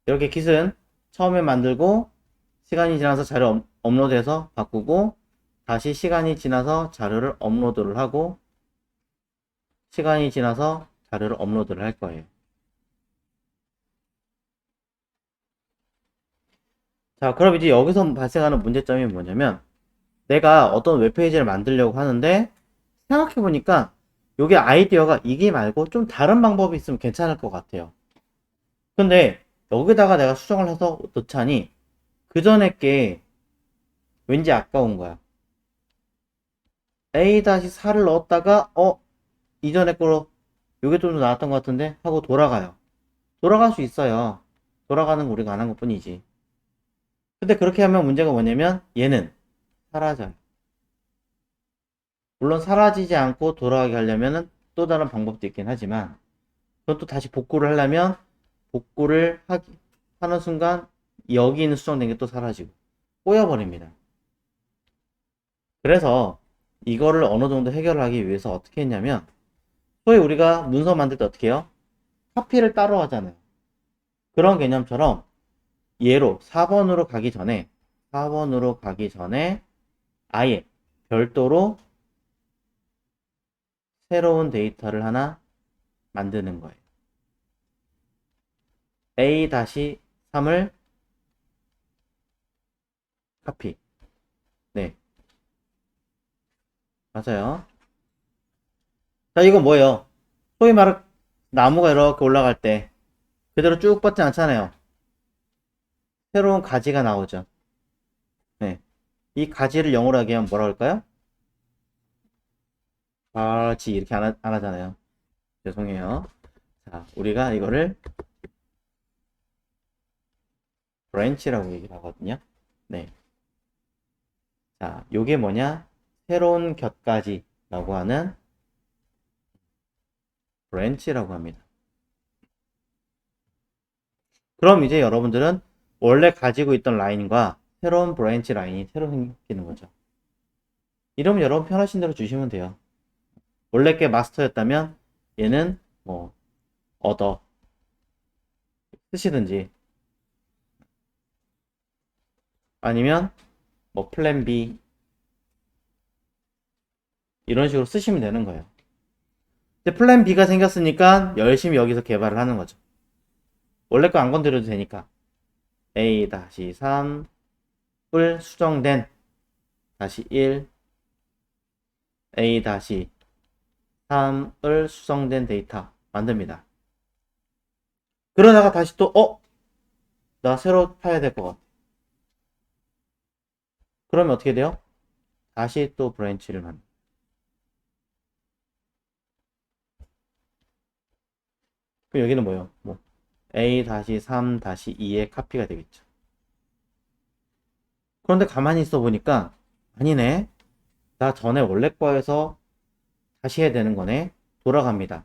이렇게 깃은 처음에 만들고 시간이 지나서 자료 업로드해서 바꾸고 다시 시간이 지나서 자료를 업로드를 하고 시간이 지나서 자료를 업로드를 할 거예요. 자, 그럼 이제 여기서 발생하는 문제점이 뭐냐면 내가 어떤 웹페이지를 만들려고 하는데 생각해보니까 이게 아이디어가 이게 말고 좀 다른 방법이 있으면 괜찮을 것 같아요. 근데 여기다가 내가 수정을 해서 넣자니 그 전에 게 왠지 아까운 거야. A-4를 넣었다가 이전에 거로 요게 좀 더 나았던 것 같은데 하고 돌아가요. 돌아갈 수 있어요. 돌아가는 거 우리가 안 한 것 뿐이지. 근데 그렇게 하면 문제가 뭐냐면 얘는 사라져요. 물론 사라지지 않고 돌아가게 하려면 또 다른 방법도 있긴 하지만 그것도 다시 복구를 하려면 복구를 하는 순간 여기 있는 수정된 게 또 사라지고 꼬여버립니다. 그래서 이거를 어느 정도 해결하기 위해서 어떻게 했냐면 소위 우리가 문서 만들 때 어떻게 해요? 카피를 따로 하잖아요. 그런 개념처럼 얘로 4번으로 가기 전에 아예 별도로 새로운 데이터를 하나 만드는 거예요. A-3을 카피. 네, 맞아요. 자, 이건 뭐예요? 소위 말해 나무가 이렇게 올라갈 때 그대로 쭉 뻗지 않잖아요. 새로운 가지가 나오죠. 네. 이 가지를 영어로 하게 하면 뭐라 할까요? 가지 이렇게 안 하잖아요. 죄송해요. 자, 우리가 이거를 브랜치라고 얘기를 하거든요. 네. 자, 요게 뭐냐? 새로운 곁가지라고 하는 브랜치라고 합니다. 그럼 이제 여러분들은 원래 가지고 있던 라인과 새로운 브랜치 라인이 새로 생기는 거죠. 이러면 여러분 편하신 대로 주시면 돼요. 원래 게 마스터였다면 얘는 뭐 얻어 쓰시든지 아니면 뭐 플랜 B 이런 식으로 쓰시면 되는 거예요. 근데 플랜 B가 생겼으니까 열심히 여기서 개발을 하는 거죠. 원래 거 안 건드려도 되니까 A-3을 수정된 다시 1 A-3을 수정된 데이터 만듭니다. 그러다가 다시 또 나 새로 파야 될 것 같아. 그러면 어떻게 돼요? 다시 또 브랜치를 만듭니다. 그럼 여기는 뭐예요? 뭐 A-3-2의 카피가 되겠죠. 그런데 가만히 있어 보니까 아니네. 나 전에 원래 거에서 다시 해야 되는 거네. 돌아갑니다.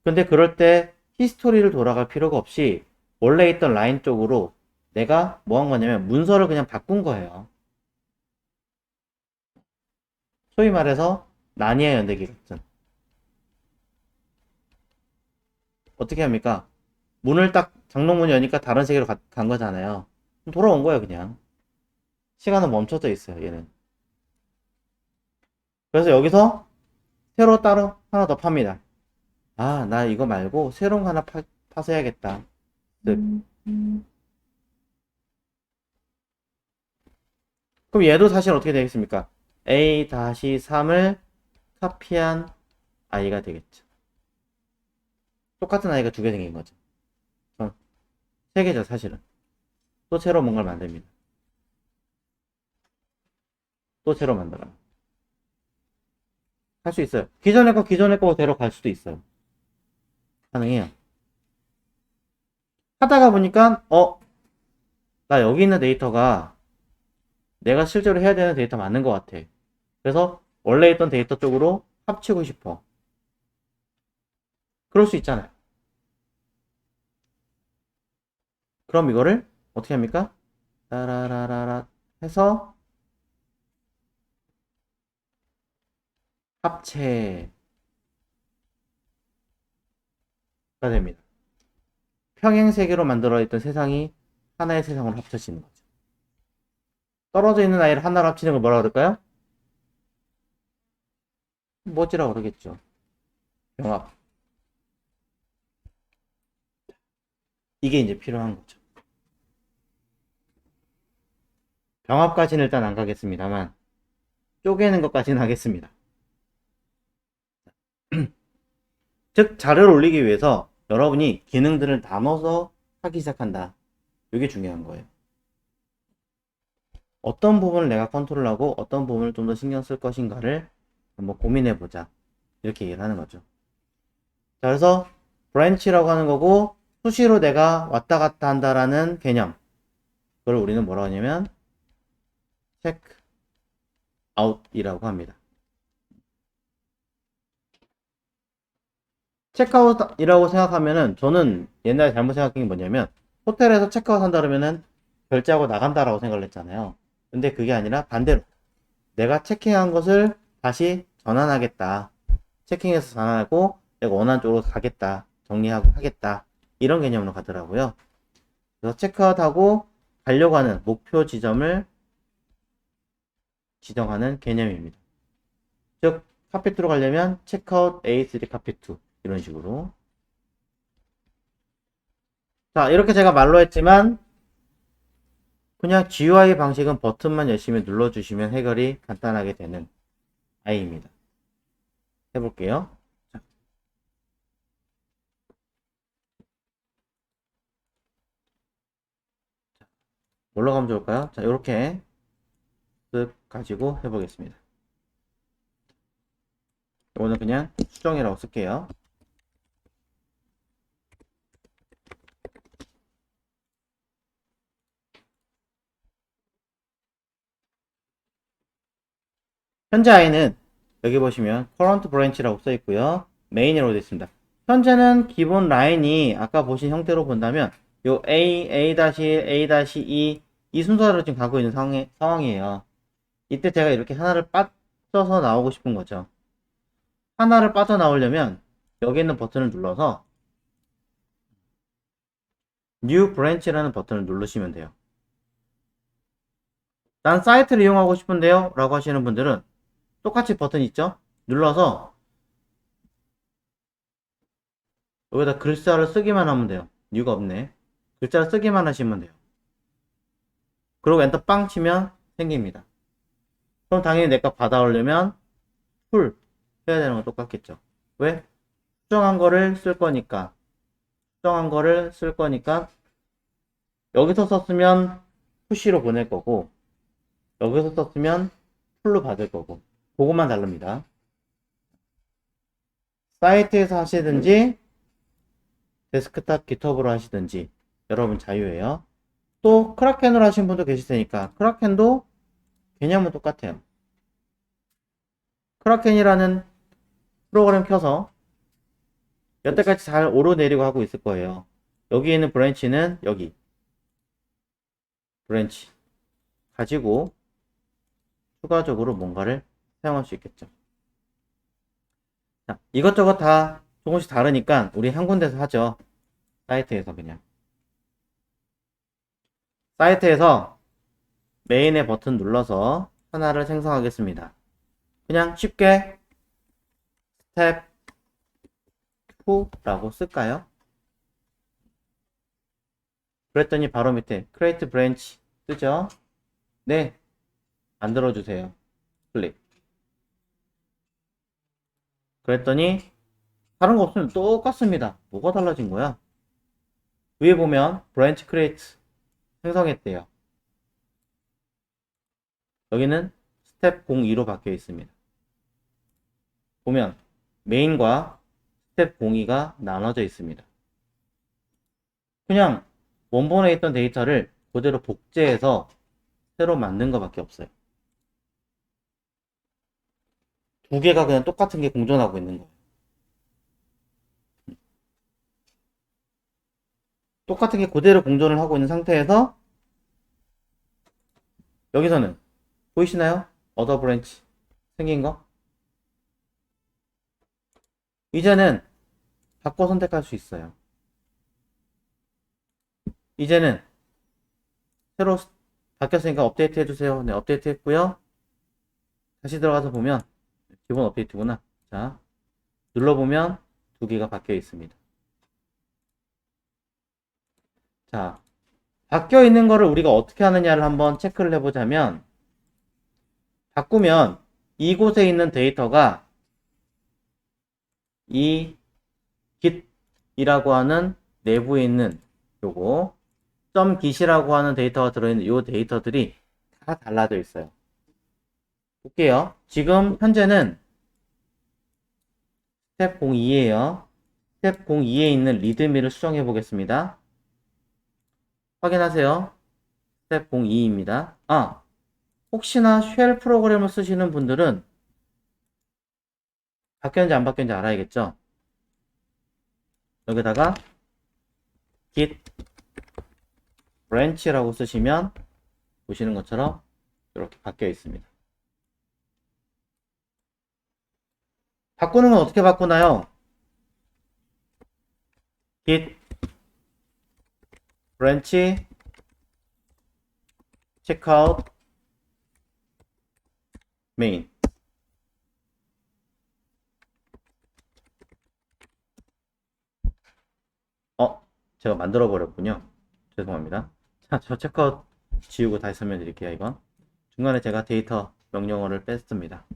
근데 그럴 때 히스토리를 돌아갈 필요가 없이 원래 있던 라인 쪽으로 내가 뭐 한 거냐면 문서를 그냥 바꾼 거예요. 소위 말해서 나니아 연대기 같은. 어떻게 합니까? 문을 딱 장롱문이 여니까 다른 세계로 간 거잖아요. 돌아온 거예요, 그냥. 시간은 멈춰져 있어요, 얘는. 그래서 여기서 새로 따로 하나 더 팝니다. 아, 나 이거 말고 새로운 거 하나 파서 해야겠다. 쓱. 그럼 얘도 사실 어떻게 되겠습니까? A-3을 카피한 아이가 되겠죠. 똑같은 아이가 두 개 생긴 거죠. 세 개죠, 사실은. 또 새로 뭔가를 만듭니다. 또 새로 만들어요. 할 수 있어요. 기존의 거 데려갈 수도 있어요. 가능해요. 하다가 보니까, 나 여기 있는 데이터가 내가 실제로 해야 되는 데이터 맞는 것 같아. 그래서 원래 있던 데이터 쪽으로 합치고 싶어. 그럴 수 있잖아요. 그럼 이거를 어떻게 합니까? 따라라라라 해서 합체가 됩니다. 평행세계로 만들어 있던 세상이 하나의 세상으로 합쳐지는 거죠. 떨어져 있는 아이를 하나로 합치는 걸 뭐라 그럴까요? 뭐지라고 그러겠죠. 병합. 이게 이제 필요한 거죠. 병합까지는 일단 안 가겠습니다만 쪼개는 것까지는 하겠습니다. 즉 자료를 올리기 위해서 여러분이 기능들을 나눠서 하기 시작한다. 이게 중요한 거예요. 어떤 부분을 내가 컨트롤하고 어떤 부분을 좀 더 신경 쓸 것인가를 한번 고민해 보자. 이렇게 얘기를 하는 거죠. 자, 그래서 브랜치라고 하는 거고 수시로 내가 왔다 갔다 한다라는 개념. 그걸 우리는 뭐라고 하냐면 체크 아웃이라고 합니다. 체크아웃이라고 생각하면은 저는 옛날에 잘못 생각한 게 뭐냐면 호텔에서 체크아웃 한다 그러면은 결제하고 나간다라고 생각을 했잖아요. 근데 그게 아니라 반대로 내가 체킹한 것을 다시 전환하겠다. 체킹해서 전환하고 내가 원하는 쪽으로 가겠다. 정리하고 하겠다. 이런 개념으로 가더라고요. 그래서 체크아웃하고 가려고 하는 목표 지점을 지정하는 개념입니다. 즉 카페2로 가려면 체크아웃 A3 카페2 이런 식으로. 자, 이렇게 제가 말로 했지만 그냥 GUI 방식은 버튼만 열심히 눌러주시면 해결이 간단하게 되는 아이입니다. 해볼게요. 자, 뭘로 가면 좋을까요? 자, 이렇게 쓱 가지고 해보겠습니다. 이거는 그냥 수정이라고 쓸게요. 현재 아이는 여기 보시면 current branch라고 써 있고요. 메인이라고 되어 있습니다. 현재는 기본 라인이 아까 보신 형태로 본다면 요 A, A-1, A-2 이 순서로 지금 가고 있는 상황이에요. 이때 제가 이렇게 하나를 빠져서 나오고 싶은 거죠. 하나를 빠져나오려면 여기 있는 버튼을 눌러서 New Branch라는 버튼을 누르시면 돼요. 난 사이트를 이용하고 싶은데요 라고 하시는 분들은 똑같이 버튼 있죠? 눌러서 여기다 글자를 쓰기만 하면 돼요. 이유가 없네. 글자를 쓰기만 하시면 돼요. 그리고 엔터 빵 치면 생깁니다. 그럼 당연히 내가 받아오려면 풀 해야 되는 건 똑같겠죠. 왜? 수정한 거를 쓸 거니까. 수정한 거를 쓸 거니까 여기서 썼으면 푸시로 보낼 거고 여기서 썼으면 풀로 받을 거고 그것만 다릅니다. 사이트에서 하시든지 데스크탑 깃허브로 하시든지 여러분 자유예요. 또 크라켄으로 하신 분도 계실 테니까 크라켄도 개념은 똑같아요. 크라켄이라는 프로그램 켜서 여태까지 잘 오르내리고 하고 있을 거예요. 여기 있는 브랜치는 여기 브랜치 가지고 추가적으로 뭔가를 사용할 수 있겠죠. 자, 이것저것 다 조금씩 다르니까 우리 한 군데서 하죠. 사이트에서 그냥 사이트에서 메인의 버튼 눌러서 하나를 생성하겠습니다. 그냥 쉽게 스텝 2라고 쓸까요? 그랬더니 바로 밑에 create branch 뜨죠? 네, 만들어주세요. 클릭. 그랬더니 다른 거 없으면 똑같습니다. 뭐가 달라진 거야? 위에 보면 branch create 생성했대요. 여기는 스텝 02로 바뀌어 있습니다. 보면 메인과 스텝 02가 나눠져 있습니다. 그냥 원본에 있던 데이터를 그대로 복제해서 새로 만든 것밖에 없어요. 두 개가 그냥 똑같은 게 공존하고 있는 거예요. 똑같은 게 그대로 공존을 하고 있는 상태에서 여기서는 보이시나요? 어더 브랜치 생긴 거? 이제는 바꿔 선택할 수 있어요. 이제는 새로 바뀌었으니까 업데이트 해주세요. 네, 업데이트 했고요. 다시 들어가서 보면 기본 업데이트구나. 자, 눌러보면 두 개가 바뀌어 있습니다. 자, 바뀌어 있는 거를 우리가 어떻게 하느냐를 한번 체크를 해보자면, 바꾸면 이곳에 있는 데이터가 이 git이라고 하는 내부에 있는 요거 .git이라고 하는 데이터가 들어있는 요 데이터들이 다 달라져 있어요. 볼게요. 지금 현재는 스텝 02에요. 스텝 02에 있는 리드미를 수정해 보겠습니다. 확인하세요. 스텝 02입니다. 혹시나 쉘 프로그램을 쓰시는 분들은 바뀌었는지 안 바뀌었는지 알아야겠죠? 여기다가 git branch라고 쓰시면 보시는 것처럼 이렇게 바뀌어 있습니다. 바꾸는 건 어떻게 바꾸나요? git branch checkout main. 제가 만들어 버렸군요. 죄송합니다. 자, 저 체크아웃 지우고 다시 설명드릴게요. 이건 중간에 제가 데이터 명령어를 뺐습니다.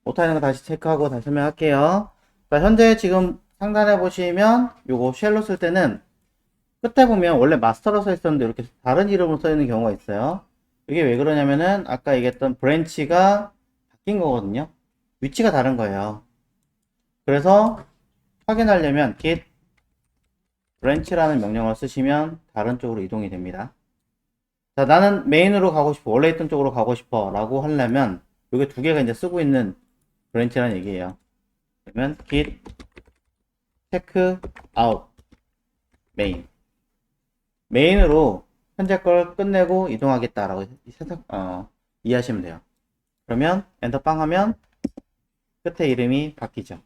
못하는 거 다시 체크하고 다시 설명할게요. 자, 현재 지금 상단에 보시면 요거 쉘로 쓸 때는 끝에 보면 원래 마스터로 써 있었는데 이렇게 다른 이름으로 써 있는 경우가 있어요. 이게 왜 그러냐면은 아까 얘기했던 브랜치가 바뀐 거거든요. 위치가 다른 거예요. 그래서 확인하려면 git branch라는 명령어를 쓰시면 다른 쪽으로 이동이 됩니다. 자, 나는 메인으로 가고 싶어. 원래 있던 쪽으로 가고 싶어. 라고 하려면 이게 두 개가 이제 쓰고 있는 브랜치라는 얘기예요. 그러면 git check out main. 메인으로 현재 걸 끝내고 이동하겠다라고 이해하시면 돼요. 그러면 엔터 빵 하면 끝에 이름이 바뀌죠.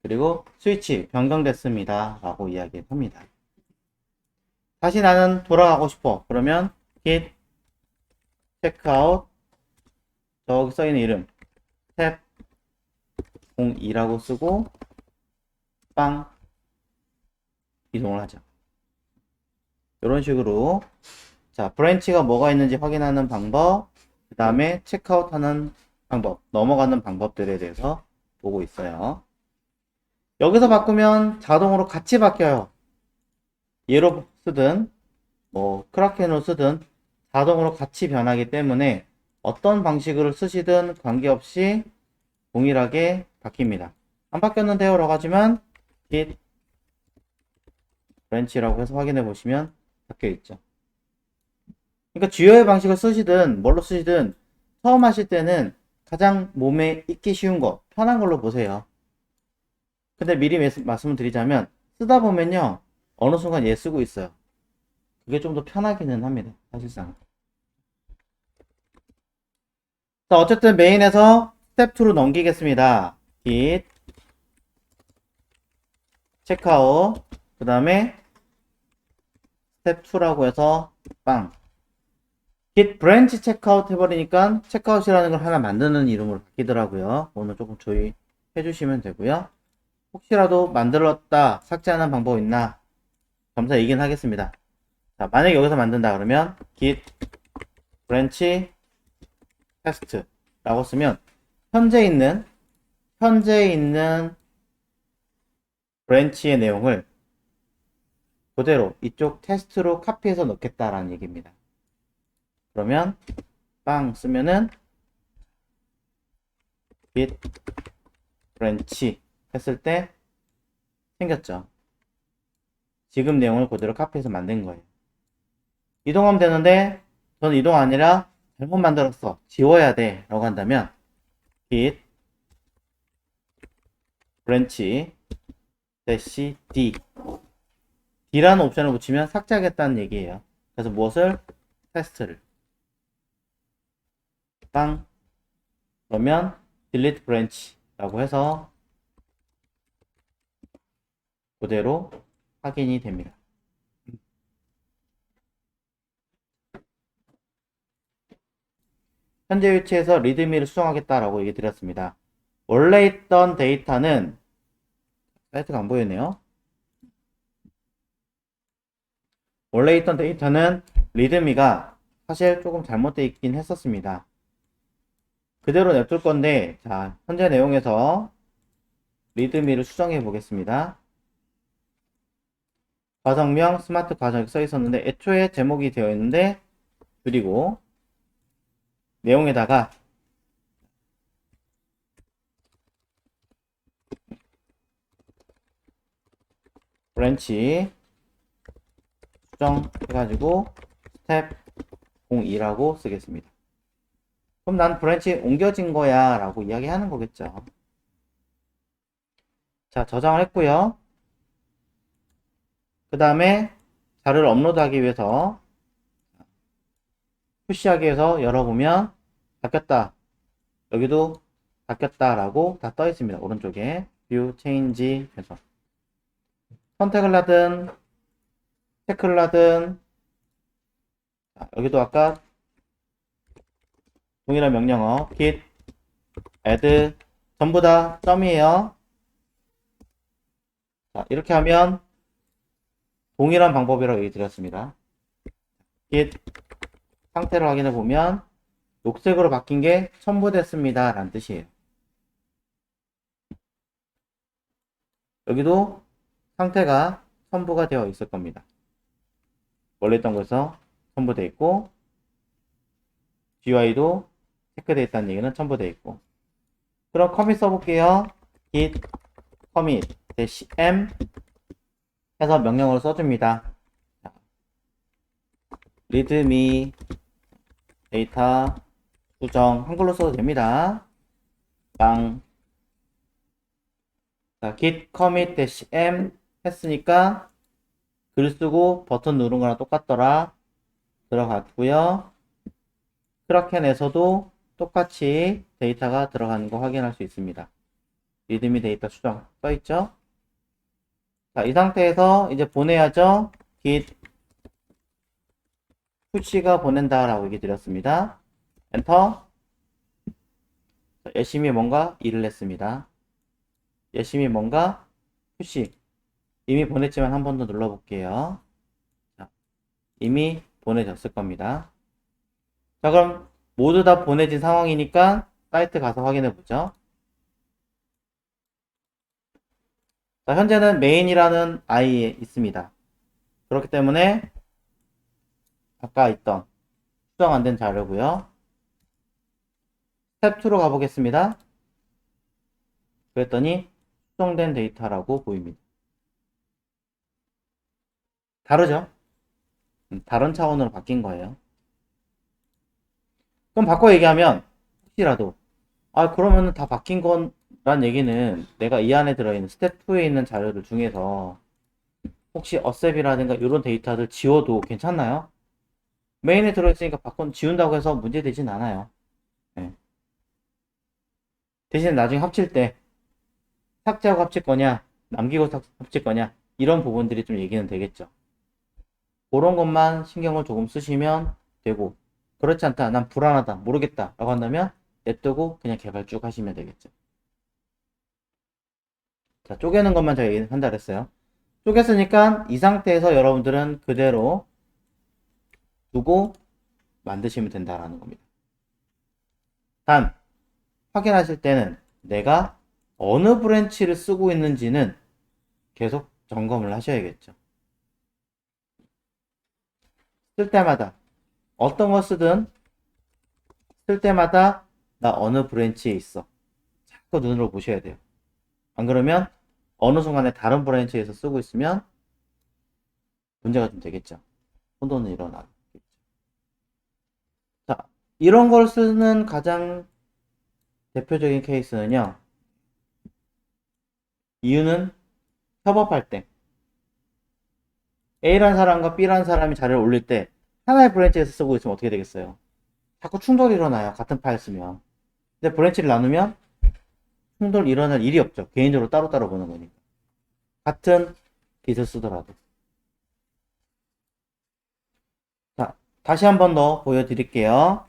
그리고 스위치 변경됐습니다. 라고 이야기합니다. 다시 나는 돌아가고 싶어. 그러면 git checkout 저기 써있는 이름 탭 02라고 쓰고 빵 이동을 하죠. 이런 식으로 자 브랜치가 뭐가 있는지 확인하는 방법, 그 다음에 체크아웃 하는 방법, 넘어가는 방법들에 대해서 보고 있어요. 여기서 바꾸면 자동으로 같이 바뀌어요. 얘로 쓰든 뭐 크라켄으로 쓰든 자동으로 같이 변하기 때문에 어떤 방식으로 쓰시든 관계없이 동일하게 바뀝니다. 안 바뀌었는데요 라고 하지만 git branch라고 해서 확인해 보시면 바뀌어 있죠. 그러니까 주요의 방식을 쓰시든 뭘로 쓰시든 처음 하실 때는 가장 몸에 익기 쉬운 거, 편한 걸로 보세요. 근데 미리 말씀을 드리자면 쓰다 보면요 어느 순간 얘 쓰고 있어요. 그게 좀 더 편하기는 합니다. 사실상. 자, 어쨌든 메인에서 스텝 2로 넘기겠습니다. git 체크아웃 그 다음에 스텝 2라고 해서 빵 git branch 체크아웃 해버리니까 체크아웃이라는 걸 하나 만드는 이름으로 바뀌더라고요. 오늘 조금 주의해 주시면 되고요. 혹시라도 만들었다 삭제하는 방법 있나 검사 얘기는 하겠습니다. 자, 만약에 여기서 만든다 그러면 git branch test 라고 쓰면 현재 있는 브랜치의 내용을 그대로 이쪽 테스트로 카피해서 넣겠다라는 얘기입니다. 그러면 빵 쓰면은 git branch 했을 때 생겼죠. 지금 내용을 그대로 카피해서 만든 거예요. 이동하면 되는데 저는 이동 아니라 잘못 만들었어. 지워야 돼. 라고 한다면 git branch -d D라는 옵션을 붙이면 삭제하겠다는 얘기예요. 그래서 무엇을? 테스트를 빵 그러면 delete branch 라고 해서 그대로 확인이 됩니다. 현재 위치에서 리드미를 수정하겠다라고 얘기 드렸습니다. 원래 있던 데이터는 사이트가 안 보이네요. 원래 있던 데이터는 리드미가 사실 조금 잘못되어 있긴 했었습니다. 그대로 냅둘 건데, 자, 현재 내용에서 리드미를 수정해 보겠습니다. 과정명 스마트 과정이 써 있었는데 애초에 제목이 되어 있는데 그리고 내용에다가 브랜치 수정해가지고 스텝 02라고 쓰겠습니다. 그럼 난 브랜치 옮겨진 거야 라고 이야기하는 거겠죠. 자, 저장을 했고요. 그 다음에 자료를 업로드하기 위해서 푸시하기 위해서 열어보면 바뀌었다. 여기도 바뀌었다 라고 다 떠 있습니다. 오른쪽에 뷰 체인지 해서 선택을 하든 체크를 하든 자, 여기도 아까 동일한 명령어 git add 전부 다 점이에요. 자, 이렇게 하면 동일한 방법이라고 얘기 드렸습니다. git 상태를 확인해 보면 녹색으로 바뀐 게 첨부됐습니다 라는 뜻이에요. 여기도 상태가 첨부가 되어 있을 겁니다. 원래 있던 곳에서 첨부되어 있고 GUI도 체크되어 있다는 얘기는 첨부되어 있고 그럼 커밋 써볼게요. git commit -m 해서 명령어를 써줍니다. readme 데이터 수정 한글로 써도 됩니다. 빵. 자, git commit -m 했으니까 글 쓰고 버튼 누른 거랑 똑같더라. 들어갔고요. 크라켄에서도 똑같이 데이터가 들어가는 거 확인할 수 있습니다. 리드미 데이터 수정 써있죠? 자, 이 상태에서 이제 보내야죠. git 푸시가 보낸다 라고 얘기 드렸습니다. 엔터. 열심히 뭔가 일을 했습니다. 열심히 뭔가 푸시 이미 보냈지만 한 번 더 눌러볼게요. 자, 이미 보내졌을 겁니다. 자, 그럼 모두 다 보내진 상황이니까 사이트 가서 확인해 보죠. 자, 현재는 메인이라는 아이에 있습니다. 그렇기 때문에 아까 있던 수정 안 된 자료고요. 스텝 2로 가보겠습니다. 그랬더니 수정된 데이터라고 보입니다. 다르죠? 다른 차원으로 바뀐 거예요. 그럼 바꿔 얘기하면 혹시라도 그러면 다 바뀐 건란 얘기는 내가 이 안에 들어있는 스텝 2에 있는 자료들 중에서 혹시 어셉이라든가 이런 데이터들 지워도 괜찮나요? 메인에 들어있으니까 지운다고 해서 문제되진 않아요. 네. 대신 나중에 합칠 때 삭제하고 합칠 거냐 남기고 합칠 거냐 이런 부분들이 좀 얘기는 되겠죠. 그런 것만 신경을 조금 쓰시면 되고 그렇지 않다 난 불안하다 모르겠다 라고 한다면 냅두고 그냥 개발 쭉 하시면 되겠죠. 자, 쪼개는 것만 제가 얘기한다 그랬어요. 쪼갰으니까 이 상태에서 여러분들은 그대로 두고 만드시면 된다라는 겁니다. 단 확인하실 때는 내가 어느 브랜치를 쓰고 있는지는 계속 점검을 하셔야겠죠. 쓸 때마다 어떤 거 쓰든 쓸 때마다 나 어느 브랜치에 있어 자꾸 눈으로 보셔야 돼요. 안 그러면 어느 순간에 다른 브랜치에서 쓰고 있으면 문제가 좀 되겠죠. 혼돈은 일어나겠죠. 자, 이런 걸 쓰는 가장 대표적인 케이스는요. 이유는 협업할 때 A라는 사람과 B라는 사람이 자료를 올릴 때 하나의 브랜치에서 쓰고 있으면 어떻게 되겠어요? 자꾸 충돌이 일어나요. 같은 파일 쓰면. 근데 브랜치를 나누면 충돌 일어날 일이 없죠. 개인적으로 따로따로 보는 거니까. 같은 Git을 쓰더라도. 자, 다시 한 번 더 보여드릴게요.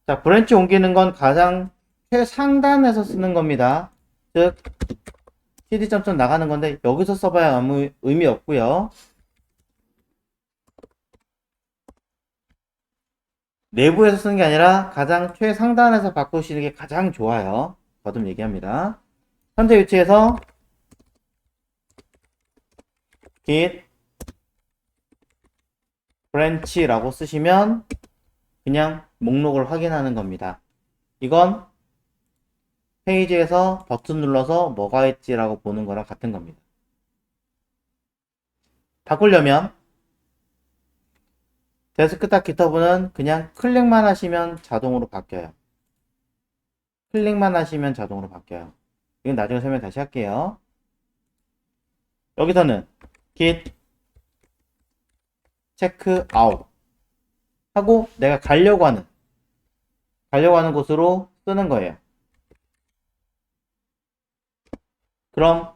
자, 브랜치 옮기는 건 가장 최상단에서 쓰는 겁니다. 즉, cd 점점 나가는 건데 여기서 써봐야 아무 의미 없고요. 내부에서 쓰는 게 아니라 가장 최상단에서 바꾸시는 게 가장 좋아요. 거듭 얘기합니다. 현재 위치에서 git branch라고 쓰시면 그냥 목록을 확인하는 겁니다. 이건 페이지에서 버튼 눌러서 뭐가 있지라고 보는 거랑 같은 겁니다. 바꾸려면 데스크탑 GitHub는 그냥 클릭만 하시면 자동으로 바뀌어요. 클릭만 하시면 자동으로 바뀌어요. 이건 나중에 설명 다시 할게요. 여기서는 git 체크 아웃 하고 내가 가려고 하는 곳으로 쓰는 거예요. 그럼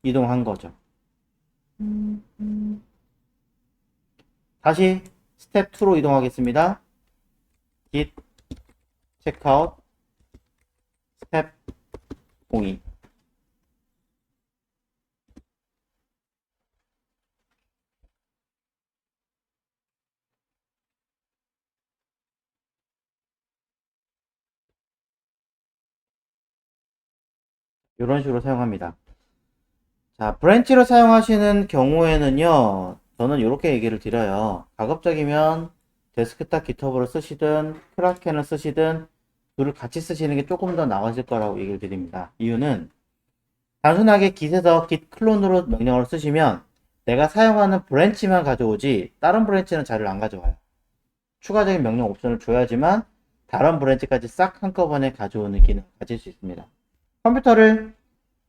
이동한 거죠. 다시 스텝 2로 이동하겠습니다. git checkout 스텝 02. 이런 식으로 사용합니다. 자, 브랜치로 사용하시는 경우에는요, 저는 이렇게 얘기를 드려요. 가급적이면 데스크탑 GitHub를 쓰시든 크라켄을 쓰시든 둘을 같이 쓰시는 게 조금 더 나아질 거라고 얘기를 드립니다. 이유는 단순하게 git에서 git 클론으로 명령을 쓰시면 내가 사용하는 브랜치만 가져오지 다른 브랜치는 자료를 안 가져와요. 추가적인 명령 옵션을 줘야지만 다른 브랜치까지 싹 한꺼번에 가져오는 기능을 가질 수 있습니다. 컴퓨터를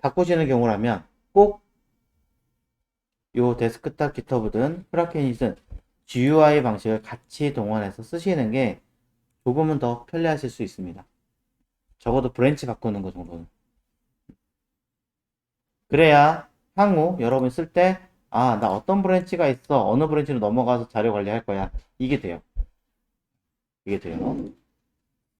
바꾸시는 경우라면 꼭 요 데스크탑 GitHub든 크라켄이든 GUI 방식을 같이 동원해서 쓰시는 게 조금은 더 편리하실 수 있습니다. 적어도 브랜치 바꾸는 거 정도는. 그래야 향후 여러분이 쓸 때, 아, 나 어떤 브랜치가 있어. 어느 브랜치로 넘어가서 자료 관리할 거야. 이게 돼요. 이게 돼요.